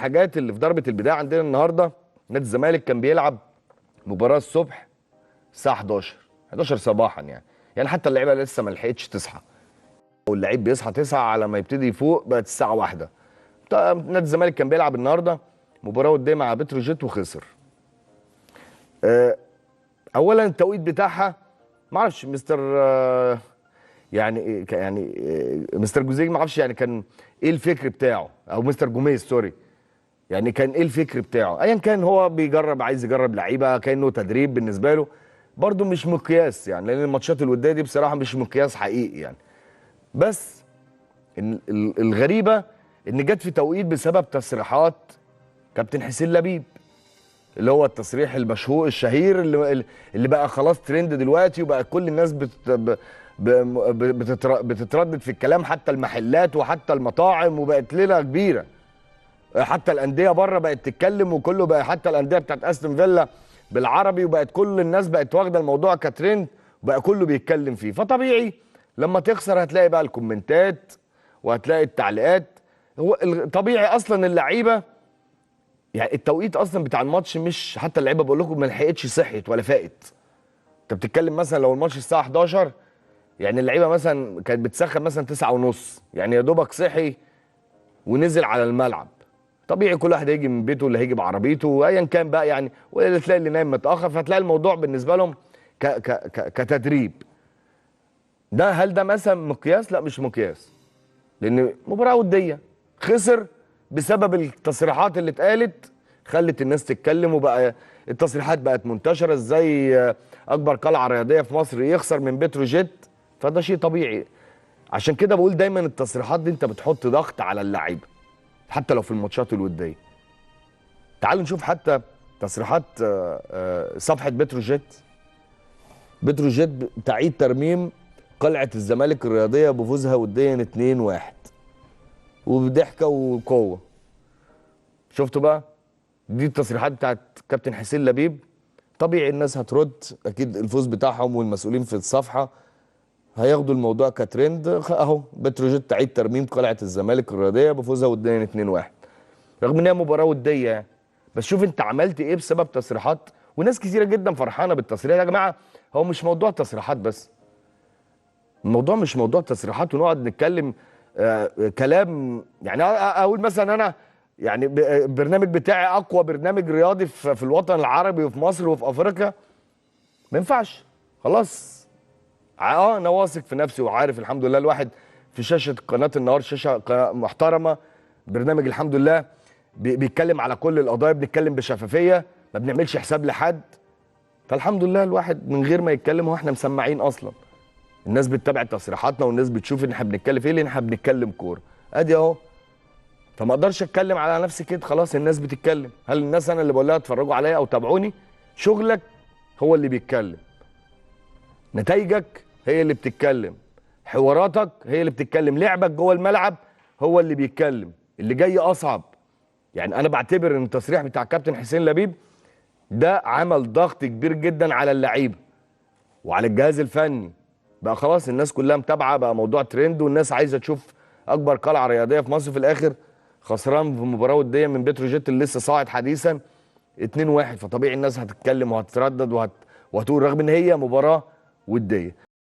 حاجات اللي في ضربه البدايه عندنا النهارده، نادي الزمالك كان بيلعب مباراه الصبح الساعه 11 صباحا يعني حتى اللعيبه لسه ما لحقتش تصحى، واللعيب بيصحى 9 على ما يبتدي يفوق بقت الساعه 1. نادي الزمالك كان بيلعب النهارده مباراه وديه مع بتروجيت وخسر. اولا التوقيت بتاعها ما اعرفش مستر مستر جوزيه ما اعرفش يعني كان ايه الفكر بتاعه، او مستر جوميز سوري، يعني كان ايه الفكر بتاعه. ايا كان هو بيجرب، عايز يجرب لعيبه كانه تدريب بالنسبه له، برده مش مقياس يعني، لان الماتشات الوديه دي بصراحه مش مقياس حقيقي يعني. بس الغريبه ان جت في توقيت بسبب تصريحات كابتن حسين لبيب، اللي هو التصريح المشهور الشهير اللي بقى خلاص ترند دلوقتي، وبقى كل الناس بتتردد في الكلام، حتى المحلات وحتى المطاعم، وبقت ليله كبيره. حتى الانديه بره بقت تتكلم، وكله بقى حتى الانديه بتاعت استون فيلا بالعربي، وبقت كل الناس بقت واخده الموضوع كترند، وبقى كله بيتكلم فيه. فطبيعي لما تخسر هتلاقي بقى الكومنتات وهتلاقي التعليقات. هو طبيعي اصلا اللعيبه، يعني التوقيت اصلا بتاع الماتش، مش حتى اللعيبه بقول لكم ما لحقتش صحيت ولا فاقت. انت بتتكلم مثلا لو الماتش الساعه 11، يعني اللعيبه مثلا كانت بتسخن مثلا 9:30، يعني يا دوبك صحي ونزل على الملعب. طبيعي كل واحد هيجي من بيته، اللي هيجي بعربيته وايا كان بقى يعني، واللي تلاقي اللي نايم متاخر، فتلاقي الموضوع بالنسبه لهم كتدريب. هل ده مثلا مقياس؟ لا مش مقياس، لان مباراه وديه خسر بسبب التصريحات اللي اتقالت، خلت الناس تتكلم، وبقى التصريحات بقت منتشره. ازاي اكبر قلعه رياضيه في مصر يخسر من بتروجيت؟ فده شيء طبيعي. عشان كده بقول دايما التصريحات دي انت بتحط ضغط على اللعيبه، حتى لو في الماتشات الوديه. تعالوا نشوف حتى تصريحات صفحه بتروجيت. بتروجيت تعيد ترميم قلعه الزمالك الرياضيه بفوزها وديا 2-1 وبضحكه وقوه. شفتوا بقى؟ دي التصريحات بتاعت كابتن حسين لبيب. طبيعي الناس هترد، اكيد الفوز بتاعهم والمسؤولين في الصفحه هياخدوا الموضوع كترند. اهو بتروجيت تعيد ترميم قلعه الزمالك الرياضيه بفوزها وديا 2-1، رغم ان هي مباراه وديه يعني. بس شوف انت عملت ايه بسبب تصريحات، وناس كثيره جدا فرحانه بالتصريح يا جماعه. هو مش موضوع تصريحات بس، الموضوع مش موضوع تصريحات ونقعد نتكلم كلام. يعني اقول مثلا انا يعني البرنامج بتاعي اقوى برنامج رياضي في الوطن العربي وفي مصر وفي افريقيا، ما ينفعش. خلاص انا واثق في نفسي وعارف الحمد لله. الواحد في شاشه قناه النهار، شاشه محترمه، برنامج الحمد لله بيتكلم على كل القضايا، بنتكلم بشفافيه، ما بنعملش حساب لحد. فالحمد لله الواحد من غير ما يتكلم، هو احنا مسمعين اصلا. الناس بتتابع تصريحاتنا، والناس بتشوف ان احنا بنتكلم ايه، لان احنا بنتكلم كوره. ادي اهو. فما اقدرش اتكلم على نفسي كده، خلاص الناس بتتكلم. هل الناس انا اللي بقول لها اتفرجوا عليا او تابعوني؟ شغلك هو اللي بيتكلم، نتائجك هي اللي بتتكلم، حواراتك هي اللي بتتكلم، لعبك جوه الملعب هو اللي بيتكلم. اللي جاي اصعب. يعني انا بعتبر ان التصريح بتاع كابتن حسين لبيب ده عمل ضغط كبير جدا على اللعيبه وعلى الجهاز الفني. بقى خلاص الناس كلها متابعه، بقى موضوع ترند، والناس عايزه تشوف اكبر قلعه رياضيه في مصر. في الاخر خسران في مباراه وديه من بتروجيت اللي لسه صاعد حديثا 2-1. فطبيعي الناس هتتكلم وهتتردد وهتقول، رغم ان هي مباراه وديه.